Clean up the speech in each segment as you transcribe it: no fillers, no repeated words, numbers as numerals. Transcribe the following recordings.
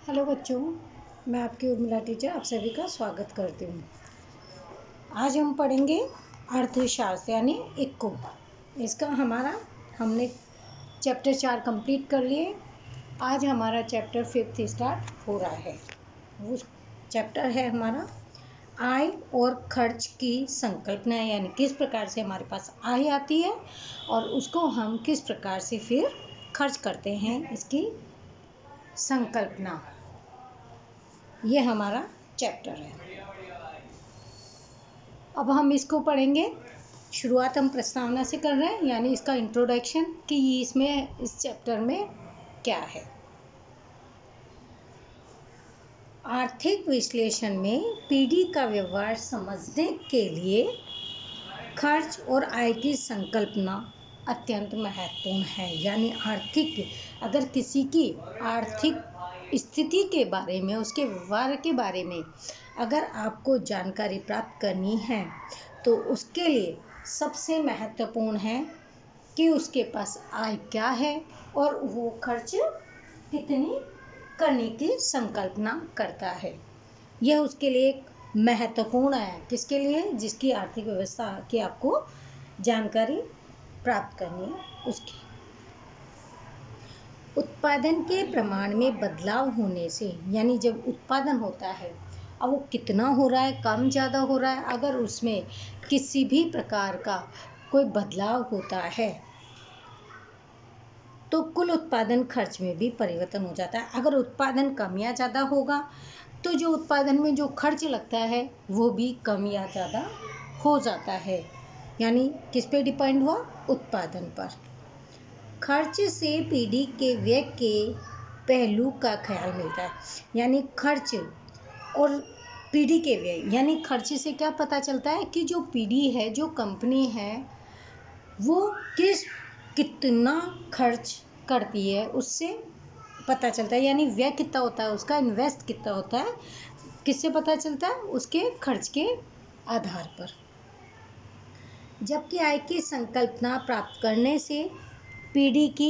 Hello बच्चों, मैं आपकी उर्मिला टीचर आप सभी का स्वागत करती हूँ। आज हम पढ़ेंगे अर्थशास्त्र यानी इक्को। इसका हमने चैप्टर 4 कंप्लीट कर लिए। आज हमारा चैप्टर 5 स्टार्ट हो रहा है। वो चैप्टर है हमारा आय और खर्च की संकल्पना, यानी किस प्रकार से हमारे पास आय आती है और उसको हम किस प्रकार से फिर खर्च करते हैं, इसकी संकल्पना। ये हमारा चैप्टर है। अब हम इसको पढ़ेंगे। शुरुआत हम प्रस्तावना से कर रहे हैं, यानी इसका इंट्रोडक्शन कि इस चैप्टर में क्या है। आर्थिक विश्लेषण में पीढ़ी का व्यवहार समझने के लिए खर्च और आय की संकल्पना अत्यंत महत्वपूर्ण है। यानी अगर किसी की आर्थिक स्थिति के बारे में, उसके व्यवहार के बारे में अगर आपको जानकारी प्राप्त करनी है तो उसके लिए सबसे महत्वपूर्ण है कि उसके पास आय क्या है और वो खर्च कितनी करने की संकल्पना करता है। यह उसके लिए एक महत्वपूर्ण है। किसके लिए? जिसकी आर्थिक व्यवस्था की आपको जानकारी प्राप्त करनी है उसकी। उत्पादन के प्रमाण में बदलाव होने से, यानी जब उत्पादन होता है अब वो कितना हो रहा है, कम ज़्यादा हो रहा है, अगर उसमें किसी भी प्रकार का कोई बदलाव होता है तो कुल उत्पादन खर्च में भी परिवर्तन हो जाता है। अगर उत्पादन कम या ज़्यादा होगा तो जो उत्पादन में जो खर्च लगता है वो भी कम या ज़्यादा हो जाता है। यानी किस पे डिपेंड हुआ? उत्पादन पर। खर्च से पीढ़ी के व्यय के पहलू का ख्याल मिलता है। यानी खर्च और पीढ़ी के व्यय, यानी खर्च से क्या पता चलता है कि जो पीढ़ी है, जो कंपनी है, वो कितना खर्च करती है, उससे पता चलता है। यानी व्यय कितना होता है उसका, इन्वेस्ट कितना होता है, किससे पता चलता है? उसके खर्च के आधार पर। जबकि आय की संकल्पना प्राप्त करने से पीढ़ी की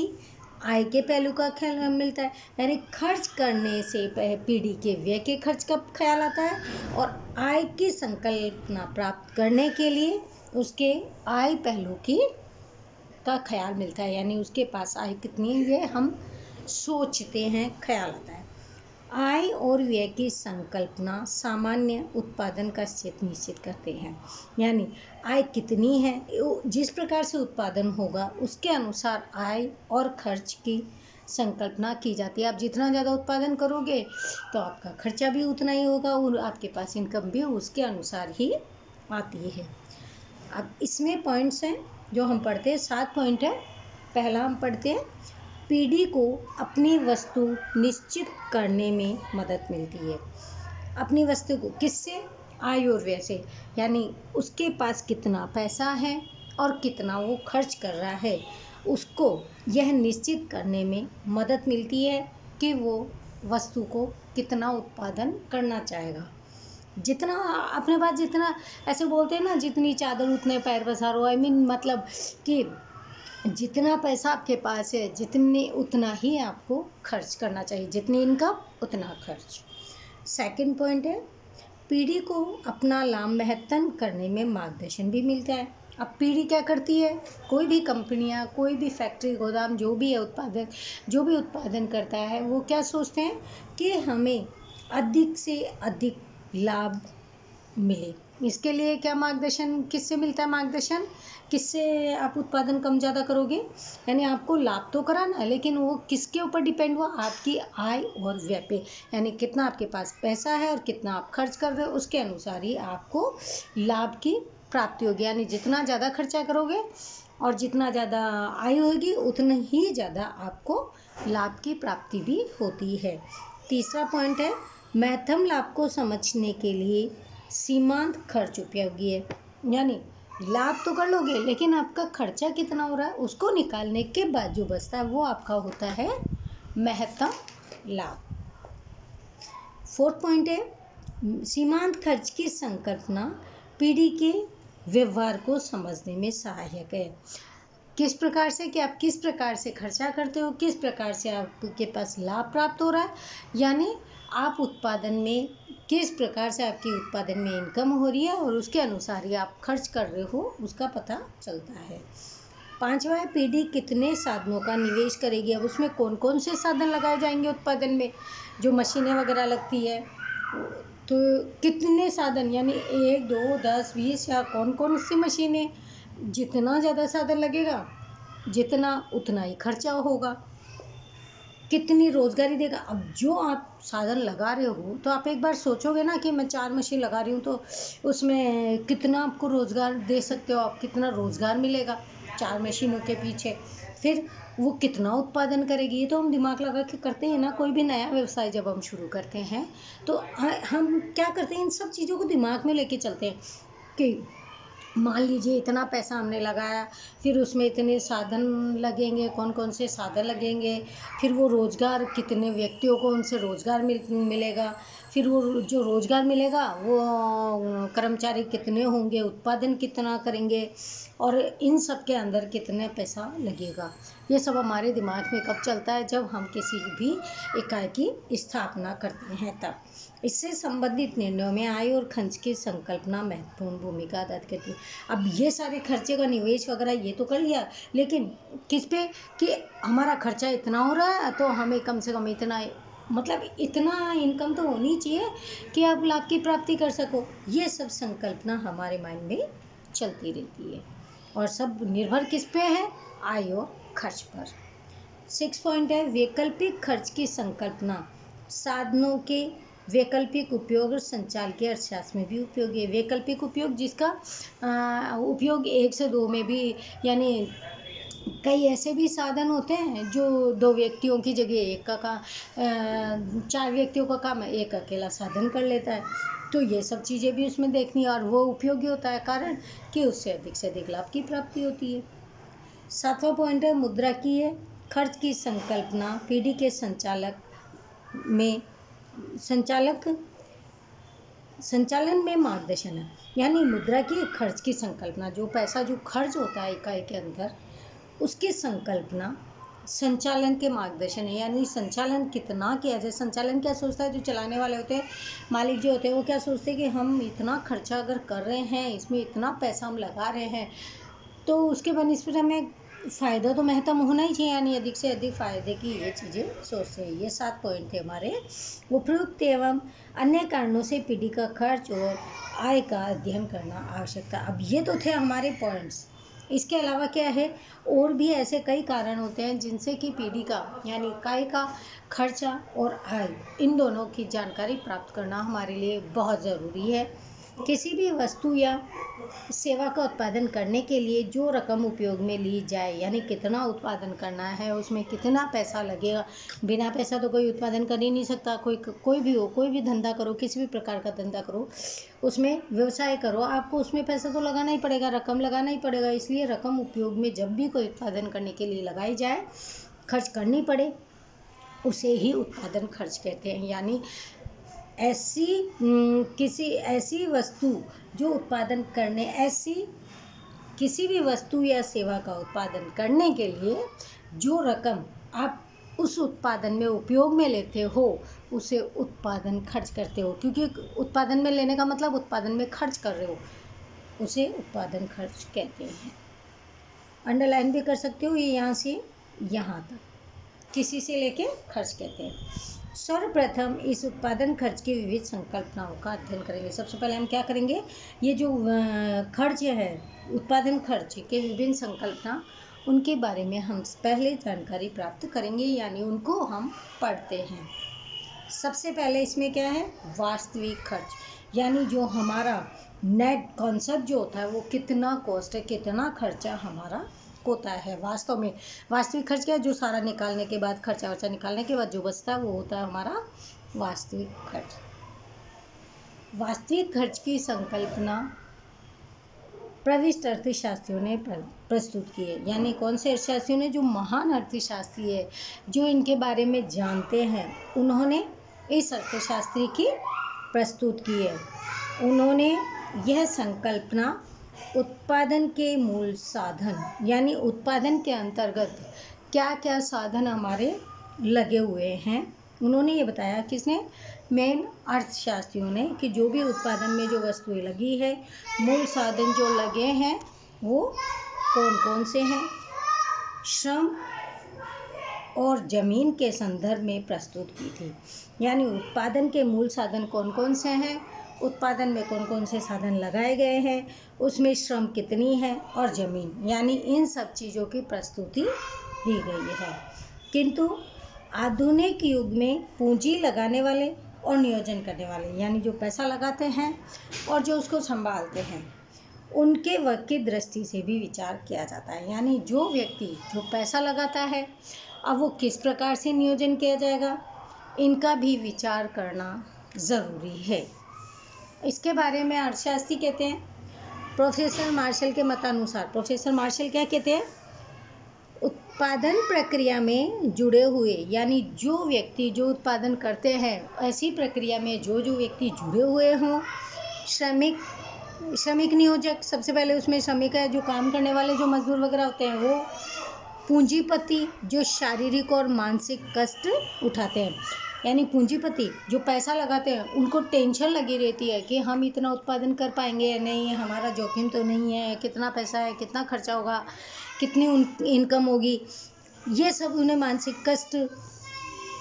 आय के पहलू का ख्याल मिलता है। यानी खर्च करने से पीढ़ी के व्यय के खर्च का ख्याल आता है और आय की संकल्पना प्राप्त करने के लिए उसके आय पहलू का ख्याल मिलता है। यानी उसके पास आय कितनी है ये हम सोचते हैं, ख्याल आता है। आय और व्यय की संकल्पना सामान्य उत्पादन का निश्चित करते हैं। यानी आय कितनी है, जिस प्रकार से उत्पादन होगा उसके अनुसार आय और खर्च की संकल्पना की जाती है। आप जितना ज़्यादा उत्पादन करोगे तो आपका खर्चा भी उतना ही होगा और आपके पास इनकम भी उसके अनुसार ही आती है। अब इसमें पॉइंट्स हैं जो हम पढ़ते हैं, 7 पॉइंट है। पहला हम पढ़ते हैं, पीढ़ी को अपनी वस्तु निश्चित करने में मदद मिलती है। अपनी वस्तु को किससे? आय और व्यय से। यानी उसके पास कितना पैसा है और कितना वो खर्च कर रहा है, उसको यह निश्चित करने में मदद मिलती है कि वो वस्तु को कितना उत्पादन करना चाहेगा। जितना अपने पास, जितना ऐसे बोलते हैं ना, जितनी चादर उतने पैर पसारो। मतलब कि जितना पैसा आपके पास है उतना ही आपको खर्च करना चाहिए। जितनी इनकम उतना खर्च। सेकंड पॉइंट है, पीढ़ी को अपना लाभ बेहतर करने में मार्गदर्शन भी मिलता है। अब पीढ़ी क्या करती है? कोई भी कंपनियां, कोई भी फैक्ट्री, गोदाम, जो भी है उत्पादक, जो भी उत्पादन करता है, वो क्या सोचते हैं कि हमें अधिक से अधिक लाभ मिले। इसके लिए क्या मार्गदर्शन, किससे मिलता है मार्गदर्शन? किससे आप उत्पादन कम ज़्यादा करोगे? यानी आपको लाभ तो कराना है, लेकिन वो किसके ऊपर डिपेंड हुआ? आपकी आय और व्यय पे। यानी कितना आपके पास पैसा है और कितना आप खर्च कर रहे हो, उसके अनुसार ही आपको लाभ की प्राप्ति होगी। यानी जितना ज़्यादा खर्चा करोगे और जितना ज़्यादा आय होगी उतना ही ज़्यादा आपको लाभ की प्राप्ति भी होती है। तीसरा पॉइंट है, महत्तम लाभ को समझने के लिए सीमांत खर्च उपयोगी है। यानी लाभ तो कर लोगे, लेकिन आपका खर्चा कितना हो रहा है उसको निकालने के बाद जो बचता है वो आपका होता है महत्तम लाभ। फोर्थ पॉइंट है, सीमांत खर्च की संकल्पना पीढ़ी के व्यवहार को समझने में सहायक है। किस प्रकार से कि आप किस प्रकार से खर्चा करते हो, किस प्रकार से आपके पास लाभ प्राप्त हो रहा है, यानी आप उत्पादन में किस प्रकार से आपकी उत्पादन में इनकम हो रही है और उसके अनुसार ही आप खर्च कर रहे हो उसका पता चलता है। पांचवा है पीढ़ी कितने साधनों का निवेश करेगी। अब उसमें कौन कौन से साधन लगाए जाएंगे उत्पादन में, जो मशीनें वगैरह लगती है तो कितने साधन, यानी 1, 2, 10, 20 या कौन कौन सी मशीनें। जितना ज़्यादा साधन लगेगा जितना उतना ही खर्चा होगा। कितनी रोजगारी देगा। अब जो आप साधन लगा रहे हो तो आप एक बार सोचोगे ना कि मैं 4 मशीन लगा रही हूँ तो उसमें कितना आपको रोजगार दे सकते हो आप, कितना रोजगार मिलेगा 4 मशीनों के पीछे, फिर वो कितना उत्पादन करेगी। ये तो हम दिमाग लगा के करते हैं ना। कोई भी नया व्यवसाय जब हम शुरू करते हैं तो हम क्या करते हैं, इन सब चीज़ों को दिमाग में लेके चलते हैं कि मान लीजिए इतना पैसा हमने लगाया, फिर उसमें इतने साधन लगेंगे, कौन कौन से साधन लगेंगे, फिर वो रोज़गार कितने व्यक्तियों को उनसे रोज़गार मिलेगा, फिर वो जो रोज़गार मिलेगा वो कर्मचारी कितने होंगे, उत्पादन कितना करेंगे और इन सब के अंदर कितने पैसा लगेगा। ये सब हमारे दिमाग में कब चलता है, जब हम किसी भी इकाई की स्थापना करते हैं तब। इससे संबंधित निर्णयों में आय और खर्च की संकल्पना महत्वपूर्ण भूमिका अदा करती है। अब ये सारे खर्चे का निवेश वगैरह ये तो कर लिया, लेकिन किस पे कि हमारा खर्चा इतना हो रहा है तो हमें कम से कम इतना, मतलब इतना इनकम तो होनी चाहिए कि आप लाभ की प्राप्ति कर सको। ये सब संकल्पना हमारे माइंड में चलती रहती है और सब निर्भर किस पे है, आय और खर्च पर। 6 पॉइंट है वैकल्पिक खर्च की संकल्पना। साधनों के वैकल्पिक उपयोग और संचाल के अर्थशास्त्र में भी उपयोगी है। वैकल्पिक उपयोग जिसका उपयोग 1 से 2 में भी, यानी कई ऐसे भी साधन होते हैं जो 2 व्यक्तियों की जगह 4 व्यक्तियों का काम है, एक अकेला साधन कर लेता है। तो ये सब चीज़ें भी उसमें देखनी है और वो उपयोगी होता है, कारण कि उससे अधिक लाभ की प्राप्ति होती है। 7वां पॉइंट है मुद्रा की है खर्च की संकल्पना पीढ़ी के संचालन में मार्गदर्शन है। यानी मुद्रा की खर्च की संकल्पना, जो पैसा जो खर्च होता है इकाई के अंदर, उसकी संकल्पना संचालन के मार्गदर्शन है। यानी संचालन कितना किया जाए। संचालन क्या सोचता है, जो चलाने वाले होते हैं, मालिक जो होते हैं, वो क्या सोचते हैं कि हम इतना खर्चा अगर कर रहे हैं, इसमें इतना पैसा हम लगा रहे हैं तो उसके बनिस्पत हमें फ़ायदा तो महत्तम होना ही चाहिए, यानी अधिक से अधिक फ़ायदे की ये चीज़ें सोचते हैं। ये 7 पॉइंट थे हमारे। उपयुक्त एवं अन्य कारणों से पीढ़ी का खर्च और आय का अध्ययन करना आवश्यकता। अब ये तो थे हमारे पॉइंट्स। इसके अलावा क्या है, और भी ऐसे कई कारण होते हैं जिनसे कि पीढ़ी का यानी इकाई का खर्चा और आय, इन दोनों की जानकारी प्राप्त करना हमारे लिए बहुत ज़रूरी है। किसी भी वस्तु या सेवा का उत्पादन करने के लिए जो रकम उपयोग में ली जाए, यानी कितना उत्पादन करना है, उसमें कितना पैसा लगेगा। बिना पैसा तो कोई उत्पादन कर ही नहीं सकता। कोई भी हो, कोई भी धंधा करो, किसी भी प्रकार का धंधा करो, उसमें व्यवसाय करो, आपको उसमें पैसा तो लगाना ही पड़ेगा, रकम लगाना ही पड़ेगा। इसलिए रकम उपयोग में जब भी कोई उत्पादन करने के लिए लगाई जाए, खर्च करनी पड़े, उसे ही उत्पादन खर्च कहते हैं। यानी ऐसी वस्तु जो उत्पादन करने, ऐसी किसी भी वस्तु या सेवा का उत्पादन करने के लिए जो रकम आप उस उत्पादन में उपयोग में लेते हो, उसे उत्पादन खर्च कहते हो। क्योंकि उत्पादन में लेने का मतलब उत्पादन में खर्च कर रहे हो, उसे उत्पादन खर्च कहते हैं। अंडरलाइन भी कर सकते हो, ये यहाँ से यहाँ तक किसी से लेके खर्च कहते हैं। सर्वप्रथम इस उत्पादन खर्च की विविध संकल्पनाओं का अध्ययन करेंगे। सबसे पहले हम क्या करेंगे, ये जो खर्च है, उत्पादन खर्च के विभिन्न संकल्पना, उनके बारे में हम पहले जानकारी प्राप्त करेंगे, यानी उनको हम पढ़ते हैं। सबसे पहले इसमें क्या है, वास्तविक खर्च, यानी जो हमारा नेट कॉन्सेप्ट जो होता है, वो कितना कॉस्ट है, कितना खर्चा हमारा होता है। वास्तव में वास्तविक खर्च क्या है, जो सारा निकालने के बाद, खर्चा वर्चा निकालने के बाद जो बचता है, वो होता है हमारा वास्तविक खर्च। वास्तविक खर्च की संकल्पना प्रविष्ट अर्थशास्त्रियों ने प्रस्तुत की है। यानी कौन से अर्थशास्त्रियों ने, जो महान अर्थशास्त्री है, जो इनके बारे में जानते हैं, उन्होंने इस अर्थशास्त्री की प्रस्तुत की है। उन्होंने यह संकल्पना उत्पादन के मूल साधन यानी उत्पादन के अंतर्गत क्या क्या साधन हमारे लगे हुए हैं, उन्होंने ये बताया, किसने, मेन अर्थशास्त्रियों ने, कि जो भी उत्पादन में जो वस्तुएं लगी है, मूल साधन जो लगे हैं वो कौन कौन से हैं, श्रम और जमीन के संदर्भ में प्रस्तुत की थी। यानी उत्पादन के मूल साधन कौन कौन से हैं, उत्पादन में कौन कौन से साधन लगाए गए हैं, उसमें श्रम कितनी है और जमीन, यानी इन सब चीज़ों की प्रस्तुति दी गई है। किंतु आधुनिक युग में पूंजी लगाने वाले और नियोजन करने वाले, यानी जो पैसा लगाते हैं और जो उसको संभालते हैं, उनके वर्ग की दृष्टि से भी विचार किया जाता है। यानी जो व्यक्ति जो पैसा लगाता है, अब वो किस प्रकार से नियोजन किया जाएगा, इनका भी विचार करना ज़रूरी है। इसके बारे में अर्थशास्त्री कहते हैं, प्रोफेसर मार्शल के मतानुसार, प्रोफेसर मार्शल क्या कहते हैं, उत्पादन प्रक्रिया में जुड़े हुए, यानी जो व्यक्ति जो उत्पादन करते हैं, ऐसी प्रक्रिया में जो जो व्यक्ति जुड़े हुए हों, श्रमिक नियोजक, सबसे पहले उसमें श्रमिक है, जो काम करने वाले जो मजदूर वगैरह होते हैं वो, पूंजीपति जो शारीरिक और मानसिक कष्ट उठाते हैं, यानी पूंजीपति जो पैसा लगाते हैं, उनको टेंशन लगी रहती है कि हम इतना उत्पादन कर पाएंगे या नहीं, हमारा जोखिम तो नहीं है, कितना पैसा है, कितना खर्चा होगा, कितनी इनकम होगी, ये सब उन्हें मानसिक कष्ट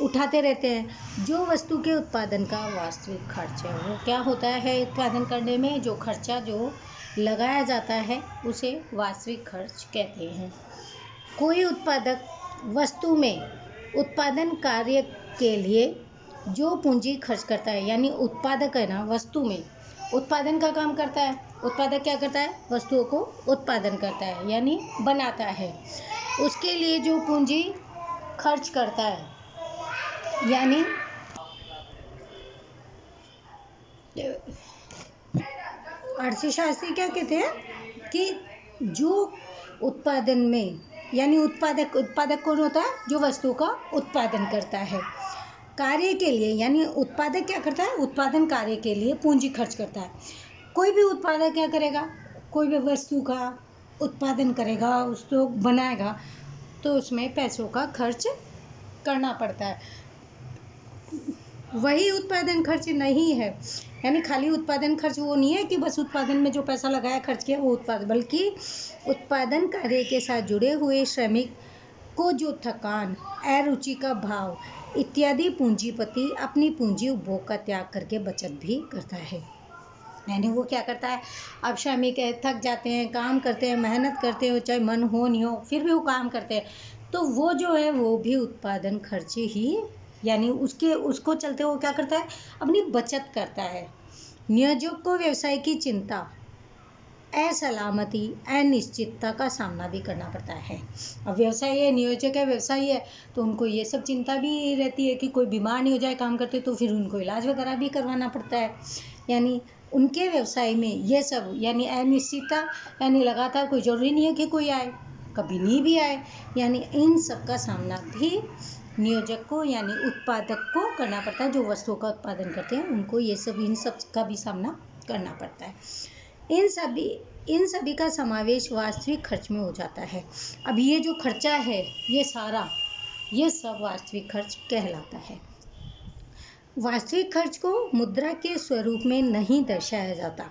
उठाते रहते हैं। जो वस्तु के उत्पादन का वास्तविक खर्च है, वो क्या होता है, उत्पादन करने में जो खर्चा जो लगाया जाता है उसे वास्तविक खर्च कहते हैं। कोई उत्पादक वस्तु में उत्पादन कार्य के लिए जो पूंजी खर्च करता है, यानी उत्पादक है ना, वस्तु में उत्पादन का काम करता है, उत्पादक क्या करता है, वस्तुओं को उत्पादन करता है, यानी बनाता है, उसके लिए जो पूंजी खर्च करता है, यानी अर्थशास्त्री क्या कहते हैं कि जो उत्पादन में, यानी उत्पादक कौन होता है, जो वस्तु का उत्पादन करता है, कार्य के लिए, यानी उत्पादक क्या करता है, उत्पादन कार्य के लिए पूंजी खर्च करता है। कोई भी उत्पादक क्या करेगा, कोई भी वस्तु का उत्पादन करेगा, उसको बनाएगा, तो उसमें पैसों का खर्च करना पड़ता है। वही उत्पादन खर्च नहीं है, यानी खाली उत्पादन खर्च वो नहीं है कि बस उत्पादन में जो पैसा लगाया खर्च किया वो उत्पादन, बल्कि उत्पादन कार्य के साथ जुड़े हुए श्रमिक को जो थकान, अरुचि का भाव इत्यादि पूंजीपति अपनी पूंजी उपभोग का त्याग करके बचत भी करता है। यानी वो क्या करता है, अब श्रमिक थक जाते हैं, काम करते हैं, मेहनत करते हो, चाहे मन हो नहीं हो, फिर भी वो काम करते हैं, तो वो जो है वो भी उत्पादन खर्च ही, यानी उसको चलते वो क्या करता है, अपनी बचत करता है। नियोजक को व्यवसाय की चिंता, असलामती, अनिश्चितता का सामना भी करना पड़ता है। अब व्यवसाय है, नियोजक है, व्यवसाय है, तो उनको ये सब चिंता भी रहती है कि कोई बीमार नहीं हो जाए काम करते, तो फिर उनको इलाज वगैरह भी करवाना पड़ता है। यानी उनके व्यवसाय में ये सब, यानी अनिश्चितता, यानी लगातार कोई ज़रूरी नहीं है कि कोई आए, कभी नहीं भी आए, यानी इन सब का सामना भी नियोजक को, यानी उत्पादक को करना पड़ता है। जो वस्तुओं का उत्पादन करते हैं उनको ये सब, इन सब का भी सामना करना पड़ता है। इन सभी का समावेश वास्तविक खर्च में हो जाता है। अब ये जो खर्चा है, ये सारा, ये सब वास्तविक खर्च कहलाता है। वास्तविक खर्च को मुद्रा के स्वरूप में नहीं दर्शाया जाता,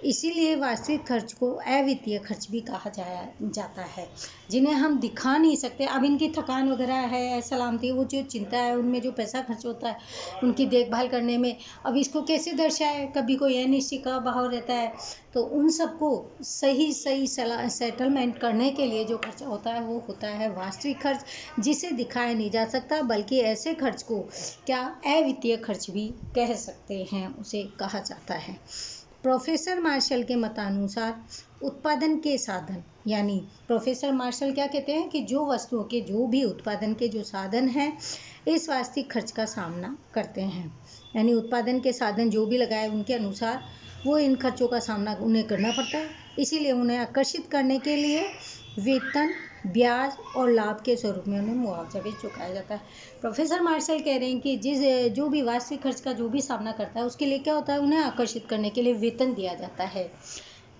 इसीलिए वास्तविक खर्च को अवित्तीय खर्च भी कहा जाता है, जिन्हें हम दिखा नहीं सकते। अब इनकी थकान वगैरह है, सलामती, वो जो चिंता है, उनमें जो पैसा खर्च होता है उनकी देखभाल करने में, अब इसको कैसे दर्शाए, कभी कोई अनिश्चित का भाव रहता है, तो उन सबको सही सेटलमेंट करने के लिए जो खर्चा होता है वो होता है वास्तविक खर्च, जिसे दिखाया नहीं जा सकता, बल्कि ऐसे खर्च को क्या अवित्तीय खर्च भी कह सकते हैं, उसे कहा जाता है। प्रोफेसर मार्शल के मतानुसार उत्पादन के साधन, यानी प्रोफेसर मार्शल क्या कहते हैं कि जो वस्तुओं के, जो भी उत्पादन के जो साधन हैं, इस वास्तविक खर्च का सामना करते हैं। यानी उत्पादन के साधन जो भी लगाए, उनके अनुसार वो इन खर्चों का सामना उन्हें करना पड़ता है, इसीलिए उन्हें आकर्षित करने के लिए वेतन, ब्याज और लाभ के स्वरूप में उन्हें मुआवजा भी चुकाया जाता है। प्रोफेसर मार्शल कह रहे हैं कि जो भी वास्तविक खर्च का जो भी सामना करता है, उसके लिए क्या होता है, उन्हें आकर्षित करने के लिए वेतन दिया जाता है,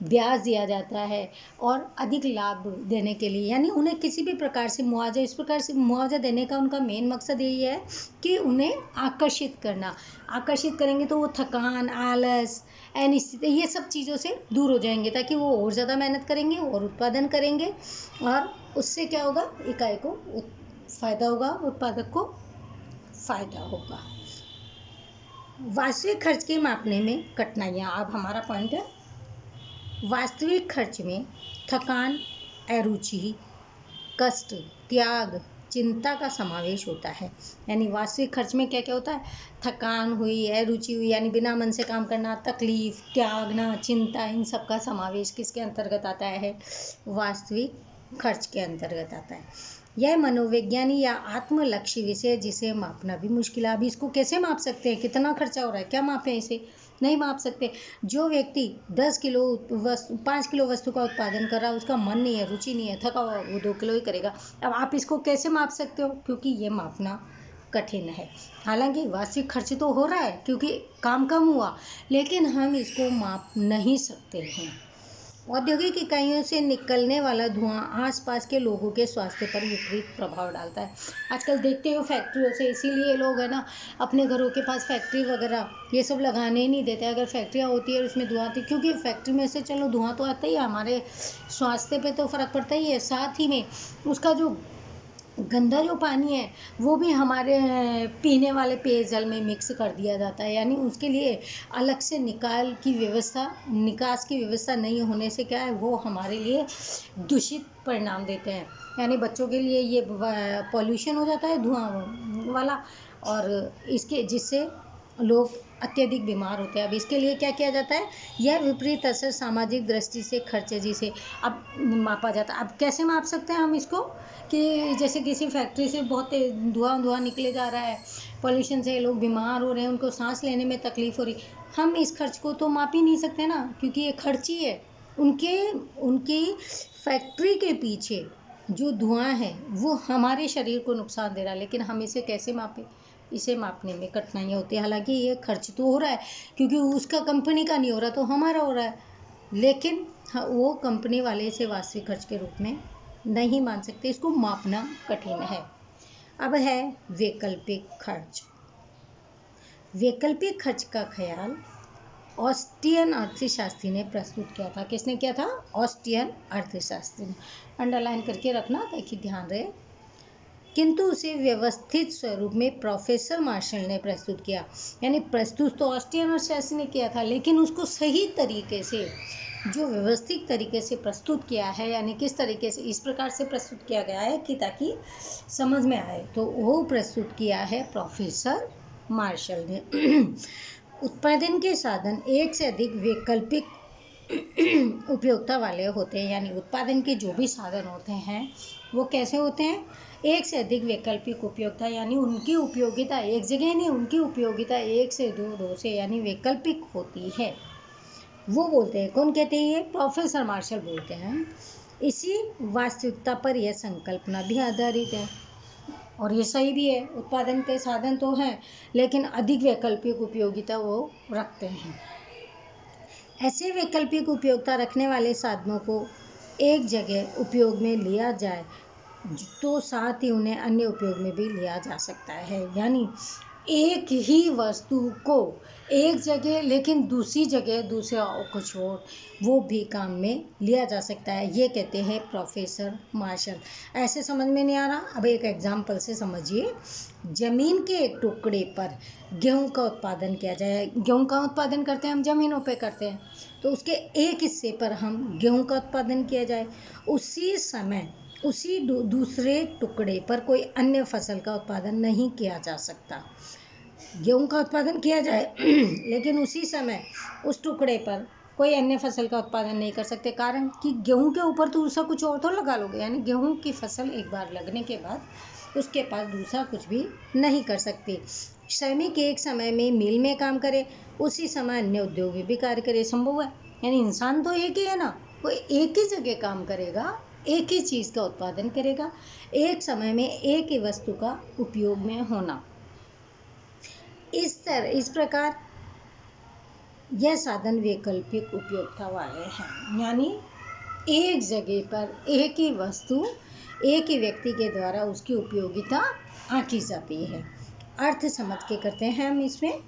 ब्याज दिया जाता है और अधिक लाभ देने के लिए, यानी उन्हें किसी भी प्रकार से मुआवजा, इस प्रकार से मुआवजा देने का उनका मेन मकसद यही है कि उन्हें आकर्षित करना। आकर्षित करेंगे तो वो थकान, आलस, अनिश्चित, ये सब चीज़ों से दूर हो जाएंगे, ताकि वो और ज़्यादा मेहनत करेंगे और उत्पादन करेंगे, और उससे क्या होगा, इकाई को फायदा होगा, उत्पादक को फायदा होगा। वास्तविक खर्च के मापने में कठिनाइयाँ। अब हमारा पॉइंट है, वास्तविक खर्च में थकान, अरुचि, कष्ट, त्याग, चिंता का समावेश होता है। यानी वास्तविक खर्च में क्या क्या होता है, थकान हुई, अरुचि हुई, यानी बिना मन से काम करना, तकलीफ, त्यागना, चिंता, इन सब का समावेश किसके अंतर्गत आता है, वास्तविक खर्च के अंतर्गत आता है। यह मनोवैज्ञानिक या आत्मलक्षी विषय जिसे मापना भी मुश्किल है। अब इसको कैसे माप सकते हैं, कितना खर्चा हो रहा है, क्या मापें इसे, नहीं माप सकते। जो व्यक्ति 5 किलो वस्तु का उत्पादन कर रहा है, उसका मन नहीं है, रुचि नहीं है, थका हुआ, वो 2 किलो ही करेगा। अब आप इसको कैसे माप सकते हो, क्योंकि ये मापना कठिन है। हालांकि वास्तविक खर्च तो हो रहा है क्योंकि काम कम हुआ, लेकिन हम इसको माप नहीं सकते हैं। औद्योगिक इकाइयों से निकलने वाला धुआं आसपास के लोगों के स्वास्थ्य पर विपरीत प्रभाव डालता है। आजकल देखते हो फैक्ट्रियों से, इसीलिए लोग है ना अपने घरों के पास फैक्ट्री वगैरह ये सब लगाने ही नहीं देते। अगर फैक्ट्रियाँ होती है उसमें धुआं आती, क्योंकि फैक्ट्री में से चलो धुआं तो आता ही है, हमारे स्वास्थ्य पे तो फर्क पड़ता ही है, साथ ही में उसका जो गंदा जो पानी है वो भी हमारे पीने वाले पेयजल में मिक्स कर दिया जाता है। यानी उसके लिए अलग से निकास की व्यवस्था नहीं होने से क्या है, वो हमारे लिए दूषित परिणाम देते हैं। यानी बच्चों के लिए ये पॉल्यूशन हो जाता है धुआं वाला, और इसके जिससे लोग अत्यधिक बीमार होते हैं। अब इसके लिए क्या किया जाता है, यह विपरीत असर सामाजिक दृष्टि से खर्चे जिसे अब मापा जाता है। अब कैसे माप सकते हैं हम इसको, कि जैसे किसी फैक्ट्री से बहुत धुआं निकले जा रहा है, पॉल्यूशन से लोग बीमार हो रहे हैं, उनको सांस लेने में तकलीफ हो रही, हम इस खर्च को तो माप ही नहीं सकते ना, क्योंकि ये खर्च ही है। उनकी फैक्ट्री के पीछे जो धुआं है वो हमारे शरीर को नुकसान दे रहा है, लेकिन हम इसे कैसे मापें, इसे मापने में कठिनाइयाँ होती है। हालांकि ये खर्च तो हो रहा है, क्योंकि उसका कंपनी का नहीं हो रहा तो हमारा हो रहा है, लेकिन वो कंपनी वाले इसे वास्तविक खर्च के रूप में नहीं मान सकते, इसको मापना कठिन है। अब है वैकल्पिक खर्च। वैकल्पिक खर्च का ख्याल ऑस्ट्रियन अर्थशास्त्री ने प्रस्तुत किया था। किसने किया था, ऑस्ट्रियन अर्थशास्त्री ने। अंडरलाइन करके रखना ताकि ध्यान रहे। किंतु उसे व्यवस्थित स्वरूप में प्रोफेसर मार्शल ने प्रस्तुत किया। यानी प्रस्तुत तो ऑस्ट्रियन अर्थशास्त्री ने किया था, लेकिन उसको सही तरीके से, जो व्यवस्थित तरीके से प्रस्तुत किया है, यानी किस तरीके से, इस प्रकार से प्रस्तुत किया गया है कि ताकि समझ में आए, तो वो प्रस्तुत किया है प्रोफेसर मार्शल ने। उत्पादन के साधन एक से अधिक वैकल्पिक उपयोगिता वाले होते हैं। यानी उत्पादन के जो भी साधन होते हैं वो कैसे होते हैं, एक से अधिक वैकल्पिक उपयोगिता, यानी उनकी उपयोगिता एक जगह नहीं, उनकी उपयोगिता एक से दो से यानी वैकल्पिक होती है। वो बोलते हैं, कौन कहते हैं, ये प्रोफेसर मार्शल बोलते हैं। इसी वास्तविकता पर यह संकल्पना भी आधारित है, और ये सही भी है। उत्पादन के साधन तो हैं, लेकिन अधिक वैकल्पिक उपयोगिता वो रखते हैं। ऐसे वैकल्पिक उपयोगिता रखने वाले साधनों को एक जगह उपयोग में लिया जाए तो साथ ही उन्हें अन्य उपयोग में भी लिया जा सकता है। यानी एक ही वस्तु को एक जगह, लेकिन दूसरी जगह दूसरा कुछ और, वो भी काम में लिया जा सकता है। ये कहते हैं प्रोफेसर मार्शल। ऐसे समझ में नहीं आ रहा, अब एक एग्जाम्पल से समझिए। जमीन के एक टुकड़े पर गेहूं का उत्पादन किया जाए। गेहूं का उत्पादन करते हैं हम, जमीनों पे करते हैं, तो उसके एक हिस्से पर हम गेहूं का उत्पादन किया जाए, उसी समय उसी दूसरे टुकड़े पर कोई अन्य फसल का उत्पादन नहीं किया जा सकता। गेहूं का उत्पादन किया जाए लेकिन उसी समय उस टुकड़े पर कोई अन्य फसल का उत्पादन नहीं कर सकते, कारण कि गेहूं के ऊपर तो दूसरा कुछ और तो लगा लोगे। यानी गेहूं की फसल एक बार लगने के बाद उसके पास दूसरा कुछ भी नहीं कर सकते। श्रमिक एक समय में मिल में काम करे, उसी समय अन्य उद्योग में भी कार्य करे, संभव है। यानी इंसान तो एक ही है ना, वो एक ही जगह काम करेगा, एक ही चीज़ का उत्पादन करेगा, एक समय में एक ही वस्तु का उपयोग में होना। इस प्रकार यह साधन वैकल्पिक उपयोगिता वाले हैं, यानी एक जगह पर एक ही वस्तु एक ही व्यक्ति के द्वारा उसकी उपयोगिता आंकी जाती है। अर्थ समझ के करते हैं हम इसमें।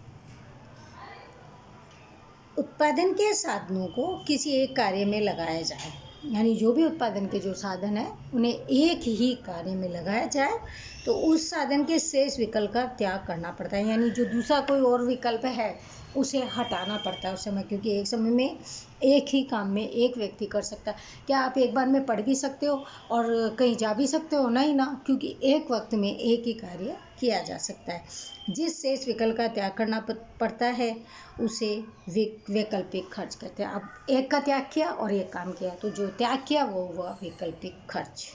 उत्पादन के साधनों को किसी एक कार्य में लगाया जाए, यानी जो भी उत्पादन के जो साधन है उन्हें एक ही कार्य में लगाया जाए तो उस साधन के शेष विकल्प का त्याग करना पड़ता है, यानी जो दूसरा कोई और विकल्प है उसे हटाना पड़ता है उस समय, क्योंकि एक समय में एक ही काम में एक व्यक्ति कर सकता है। क्या आप एक बार में पढ़ भी सकते हो और कहीं जा भी सकते हो? नहीं ना, क्योंकि एक वक्त में एक ही कार्य किया जा सकता है। जिस शेष विकल्प का त्याग करना पड़ता है उसे वैकल्पिक खर्च कहते हैं। अब एक का त्याग किया और एक काम किया, तो जो त्याग किया वो हुआ वैकल्पिक खर्च।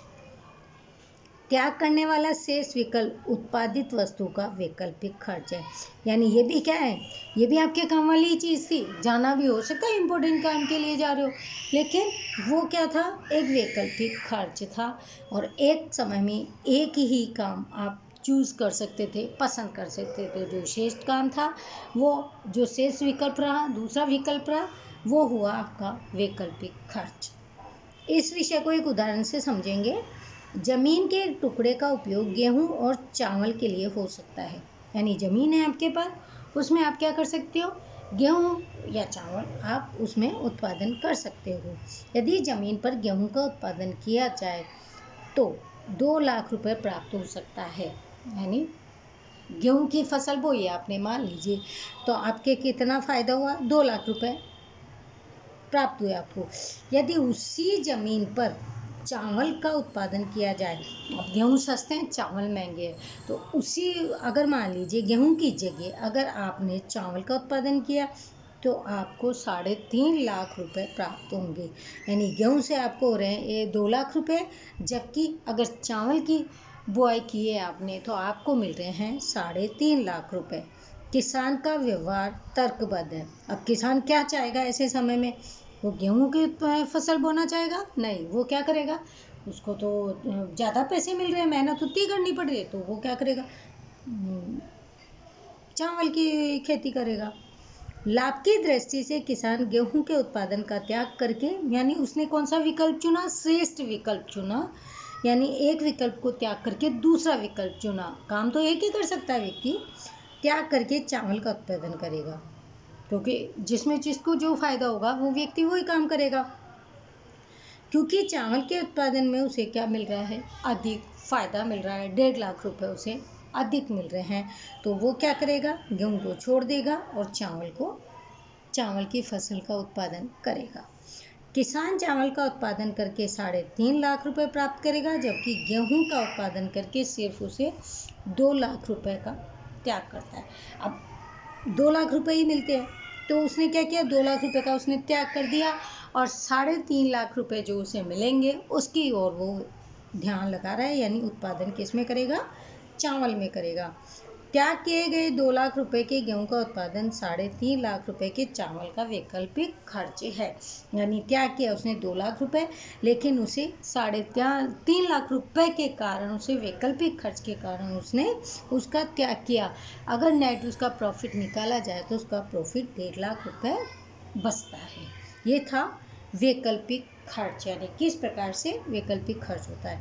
त्याग करने वाला शेष विकल्प उत्पादित वस्तु का वैकल्पिक खर्च है, यानी ये भी क्या है, ये भी आपके काम वाली ही चीज़ थी, जाना भी हो सकता है, इम्पोर्टेंट काम के लिए जा रहे हो, लेकिन वो क्या था, एक वैकल्पिक खर्च था। और एक समय में एक ही काम आप चूज़ कर सकते थे, पसंद कर सकते थे। जो शेष काम था, वो जो शेष विकल्प रहा, दूसरा विकल्प रहा, वो हुआ आपका वैकल्पिक खर्च। इस विषय को एक उदाहरण से समझेंगे। जमीन के टुकड़े का उपयोग गेहूं और चावल के लिए हो सकता है, यानी जमीन है आपके पास, उसमें आप क्या कर सकते हो, गेहूं या चावल आप उसमें उत्पादन कर सकते हो। यदि जमीन पर गेहूं का उत्पादन किया जाए तो 2 लाख रुपए प्राप्त हो सकता है, यानी गेहूं की फसल बोई आपने, मान लीजिए, तो आपके कितना फायदा हुआ, 2 लाख रुपए प्राप्त हुए आपको। यदि उसी जमीन पर चावल का उत्पादन किया जाए, अब गेहूँ सस्ते हैं, चावल महंगे हैं, तो उसी, अगर मान लीजिए गेहूँ की जगह अगर आपने चावल का उत्पादन किया तो आपको 3.5 लाख रुपए प्राप्त होंगे, यानी गेहूँ से आपको हो रहे हैं ये 2 लाख रुपए, जबकि अगर चावल की बुआई की है आपने तो आपको मिल रहे हैं 3.5 लाख रुपए। किसान का व्यवहार तर्कबद्ध है। अब किसान क्या चाहेगा ऐसे समय में, वो गेहूं की फसल बोना चाहेगा? नहीं, वो क्या करेगा, उसको तो ज़्यादा पैसे मिल रहे हैं, मेहनत उतनी करनी पड़ रही है, तो वो क्या करेगा, चावल की खेती करेगा। लाभ की दृष्टि से किसान गेहूं के उत्पादन का त्याग करके, यानी उसने कौन सा विकल्प चुना, श्रेष्ठ विकल्प चुना, यानी एक विकल्प को त्याग करके दूसरा विकल्प चुना। काम तो एक ही कर सकता है व्यक्ति, त्याग करके चावल का उत्पादन करेगा, क्योंकि जिसको जो फायदा होगा वो व्यक्ति वही काम करेगा। क्योंकि चावल के उत्पादन में उसे क्या मिल रहा है, अधिक फायदा मिल रहा है, 1.5 लाख रुपए उसे अधिक मिल रहे हैं, तो वो क्या करेगा, गेहूं को छोड़ देगा और चावल की फसल का उत्पादन करेगा। किसान चावल का उत्पादन करके 3.5 लाख रुपए प्राप्त करेगा, जबकि गेहूं का उत्पादन करके सिर्फ उसे 2 लाख रुपए का त्याग करता है। अब 2 लाख रुपए ही मिलते हैं, तो उसने क्या किया, 2 लाख रुपए का उसने त्याग कर दिया और 3.5 लाख रुपए जो उसे मिलेंगे उसकी ओर वो ध्यान लगा रहा है, यानी उत्पादन किस में करेगा, चावल में करेगा। त्याग किए गए 2 लाख रुपए के गेहूं का उत्पादन 3.5 लाख रुपए के चावल का वैकल्पिक खर्च है, यानी त्याग किया उसने 2 लाख रुपए, लेकिन उसे 3.5 लाख रुपए के कारण, उसे वैकल्पिक खर्च के कारण उसने उसका त्याग किया। अगर नेट उसका प्रॉफिट निकाला जाए तो उसका प्रॉफिट 1.5 लाख रुपए बचता है। ये था वैकल्पिक खर्च, यानी किस प्रकार से वैकल्पिक खर्च होता है।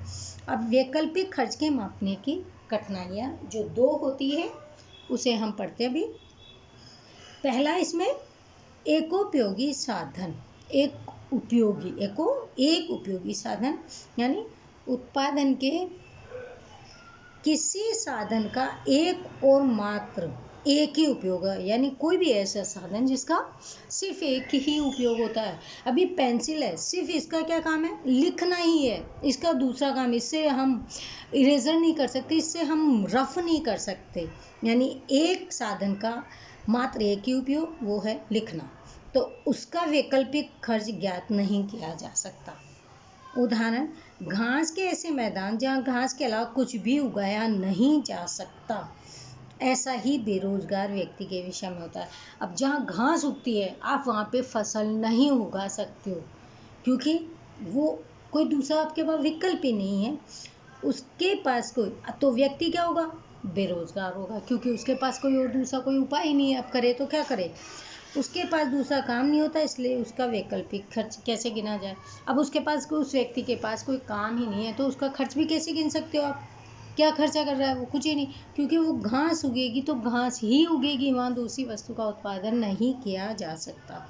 अब वैकल्पिक खर्च के मापने की कठिनाइयाँ जो 2 होती है उसे हम पढ़ते हैं अभी। पहला, इसमें एकोपयोगी साधन, एक उपयोगी साधन, यानी उत्पादन के किसी साधन का एक और मात्र एक ही उपयोग है, यानी कोई भी ऐसा साधन जिसका सिर्फ एक ही उपयोग होता है। अभी पेंसिल है, सिर्फ इसका क्या काम है, लिखना ही है, इसका दूसरा काम, इससे हम इरेजर नहीं कर सकते, इससे हम रफ नहीं कर सकते, यानी एक साधन का मात्र एक ही उपयोग, वो है लिखना, तो उसका वैकल्पिक खर्च ज्ञात नहीं किया जा सकता। उदाहरण, घास के ऐसे मैदान जहाँ घास के अलावा कुछ भी उगाया नहीं जा सकता, ऐसा ही बेरोजगार व्यक्ति के विषय में होता है। अब जहाँ घास उगती है आप वहाँ पे फसल नहीं उगा सकते हो, क्योंकि वो कोई दूसरा आपके पास विकल्प ही नहीं है, उसके पास कोई, तो व्यक्ति क्या होगा, बेरोजगार होगा, क्योंकि उसके पास कोई और दूसरा कोई उपाय ही नहीं है। अब करे तो क्या करे, उसके पास दूसरा काम नहीं होता, इसलिए उसका वैकल्पिक खर्च कैसे गिना जाए। अब उसके पास उस व्यक्ति के पास कोई काम ही नहीं है, तो उसका खर्च भी कैसे गिन सकते हो आप। क्या खर्चा कर रहा है वो, कुछ ही नहीं, क्योंकि वो घास उगेगी तो घास ही उगेगी, वहाँ दूसरी वस्तु का उत्पादन नहीं किया जा सकता।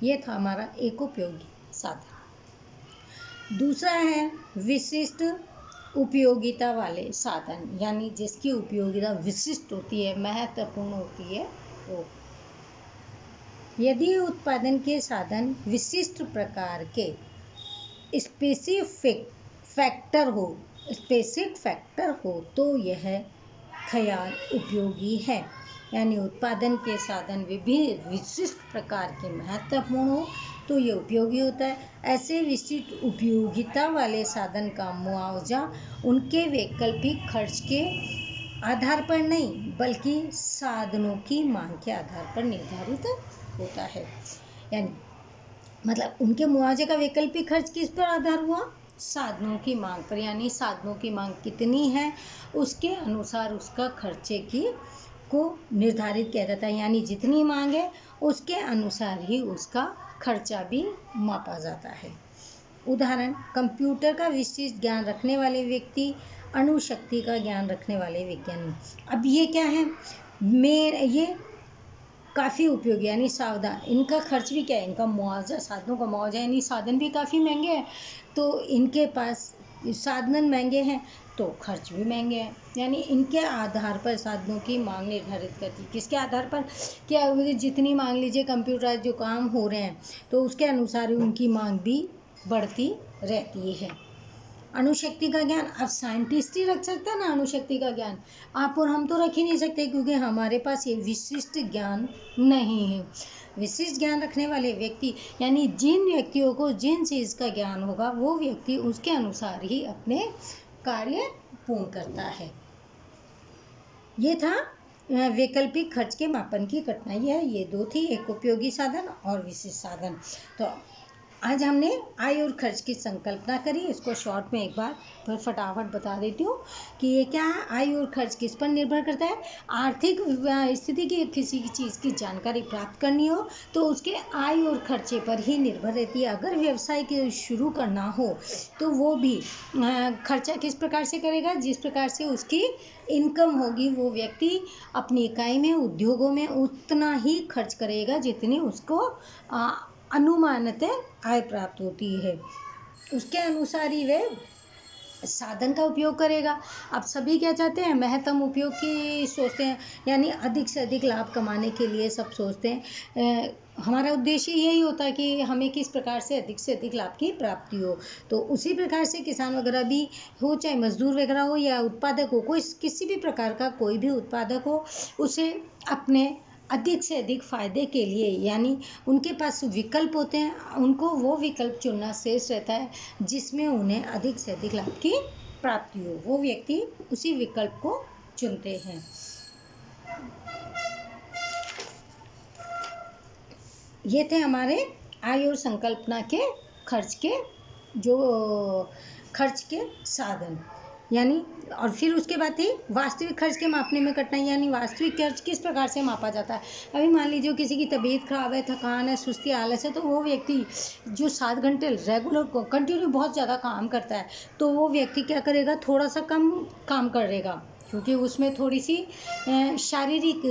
ये था हमारा एक उपयोगी साधन। दूसरा है विशिष्ट उपयोगिता वाले साधन, यानी जिसकी उपयोगिता विशिष्ट होती है, महत्वपूर्ण होती है वो। यदि उत्पादन के साधन विशिष्ट प्रकार के स्पेसिफिक फैक्टर हो तो यह ख्याल उपयोगी है। यानी उत्पादन के साधन विभिन्न विशिष्ट प्रकार के महत्वपूर्ण हो तो ये उपयोगी होता है। ऐसे विशिष्ट उपयोगिता वाले साधन का मुआवजा उनके वैकल्पिक खर्च के आधार पर नहीं, बल्कि साधनों की मांग के आधार पर निर्धारित होता है। यानी मतलब उनके मुआवजे का वैकल्पिक खर्च किस पर आधार हुआ, साधनों की मांग पर। यानी साधनों की मांग कितनी है उसके अनुसार उसका खर्चे की को निर्धारित किया जाता है। यानी जितनी मांग है उसके अनुसार ही उसका खर्चा भी मापा जाता है। उदाहरण, कंप्यूटर का विशिष्ट ज्ञान रखने वाले व्यक्ति, अणुशक्ति का ज्ञान रखने वाले विज्ञानी। अब ये क्या है, ये काफ़ी उपयोगी यानी सावधान, इनका खर्च भी क्या है, इनका मुआवजा, साधनों का मुआवजा, यानी साधन भी काफ़ी महंगे हैं, तो इनके पास साधन महंगे हैं तो खर्च भी महंगे हैं। यानी इनके आधार पर साधनों की मांग निर्धारित करती है। किसके आधार पर, क्या जितनी मांग लीजिए कंप्यूटर जो काम हो रहे हैं तो उसके अनुसार उनकी मांग भी बढ़ती रहती है। अणुशक्ति का ज्ञान, अब साइंटिस्ट ही रख सकता है ना अणुशक्ति का ज्ञान, आप और हम तो रख ही नहीं सकते, क्योंकि हमारे पास ये विशिष्ट ज्ञान नहीं है। विशिष्ट ज्ञान रखने वाले व्यक्ति, यानी जिन व्यक्तियों को जिन चीज़ का ज्ञान होगा वो व्यक्ति उसके अनुसार ही अपने कार्य पूर्ण करता है। ये था वैकल्पिक खर्च के मापन की कठिनाई है। ये दो थी, एक उपयोगी साधन और विशिष्ट साधन। तो आज हमने आय और खर्च की संकल्पना करी। इसको शॉर्ट में एक बार फिर फटाफट बता देती हूँ कि ये क्या है। आय और खर्च किस पर निर्भर करता है, आर्थिक स्थिति की किसी की चीज़ की जानकारी प्राप्त करनी हो तो उसके आय और खर्चे पर ही निर्भर रहती है। अगर व्यवसाय के शुरू करना हो तो वो भी खर्चा किस प्रकार से करेगा, जिस प्रकार से उसकी इनकम होगी, वो व्यक्ति अपनी इकाई में, उद्योगों में उतना ही खर्च करेगा जितनी उसको अनुमानित आय प्राप्त होती है, उसके अनुसार ही वे साधन का उपयोग करेगा। अब सभी क्या चाहते हैं, महत्तम उपयोग की सोचते हैं, यानी अधिक से अधिक लाभ कमाने के लिए सब सोचते हैं। हमारा उद्देश्य यही होता है कि हमें किस प्रकार से अधिक लाभ की प्राप्ति हो। तो उसी प्रकार से किसान वगैरह भी हो, चाहे मजदूर वगैरह हो या उत्पादक हो, कोई किसी भी प्रकार का कोई भी उत्पादक हो, उसे अपने अधिक से अधिक फायदे के लिए, यानी उनके पास विकल्प होते हैं, उनको वो विकल्प चुनना शेष रहता है जिसमें उन्हें अधिक से अधिक लाभ की प्राप्ति हो, वो व्यक्ति उसी विकल्प को चुनते हैं। ये थे हमारे आय और संकल्पना के खर्च के साधन। यानी और फिर उसके बाद थी वास्तविक खर्च के मापने में कठिनाई, यानी वास्तविक खर्च किस प्रकार से मापा जाता है। अभी मान लीजिए किसी की तबीयत खराब है, थकान है, सुस्ती, आलस है, तो वो व्यक्ति जो 7 घंटे रेगुलर कंटिन्यू बहुत ज़्यादा काम करता है तो वो व्यक्ति क्या करेगा, थोड़ा सा कम काम करेगा, क्योंकि उसमें थोड़ी सी शारीरिक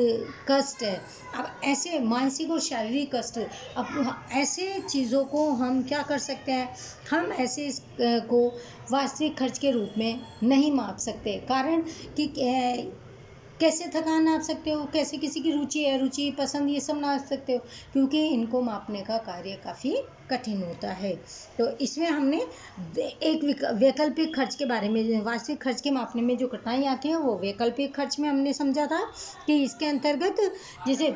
कष्ट है। अब ऐसे मानसिक और शारीरिक कष्ट, अब ऐसे चीज़ों को हम क्या कर सकते हैं, हम ऐसे को वास्तविक खर्च के रूप में नहीं माप सकते। कारण कि कैसे थकान नाप सकते हो, कैसे किसी की रुचि है, रुचि पसंद ये सब नाप सकते हो, क्योंकि इनको मापने का कार्य काफ़ी कठिन होता है। तो इसमें हमने एक वैकल्पिक खर्च के बारे में, वास्तविक खर्च के मापने में जो कठिनाई आती है वो वैकल्पिक खर्च में हमने समझा था कि इसके अंतर्गत जैसे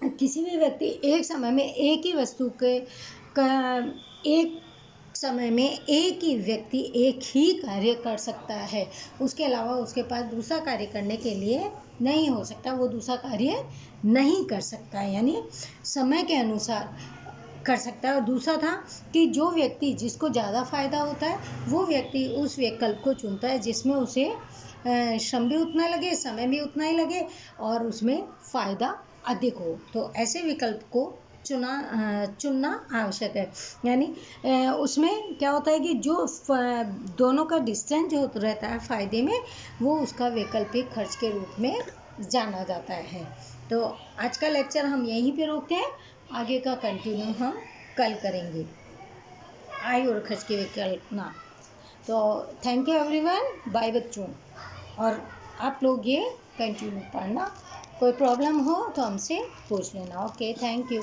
किसी भी व्यक्ति एक समय में एक ही वस्तु के एक समय में एक ही व्यक्ति एक ही कार्य कर सकता है, उसके अलावा उसके पास दूसरा कार्य करने के लिए नहीं हो सकता, वो दूसरा कार्य नहीं कर सकता है, यानी समय के अनुसार कर सकता है। और दूसरा था कि जो व्यक्ति जिसको ज़्यादा फायदा होता है वो व्यक्ति उस विकल्प को चुनता है जिसमें उसे श्रम भी उतना लगे, समय भी उतना ही लगे और उसमें फ़ायदा अधिक हो, तो ऐसे विकल्प को चुनना आवश्यक है। यानी उसमें क्या होता है कि जो दोनों का डिस्टेंस जो रहता है फ़ायदे में, वो उसका वैकल्पिक खर्च के रूप में जाना जाता है। तो आज का लेक्चर हम यहीं पे रोकते हैं, आगे का कंटिन्यू हम कल करेंगे, आय और खर्च के विकल्प ना। तो थैंक यू एवरीवन, बाय बच्चों। और आप लोग ये कंटिन्यू पढ़ना, कोई प्रॉब्लम हो तो हमसे पूछ लेना। Okay, thank you.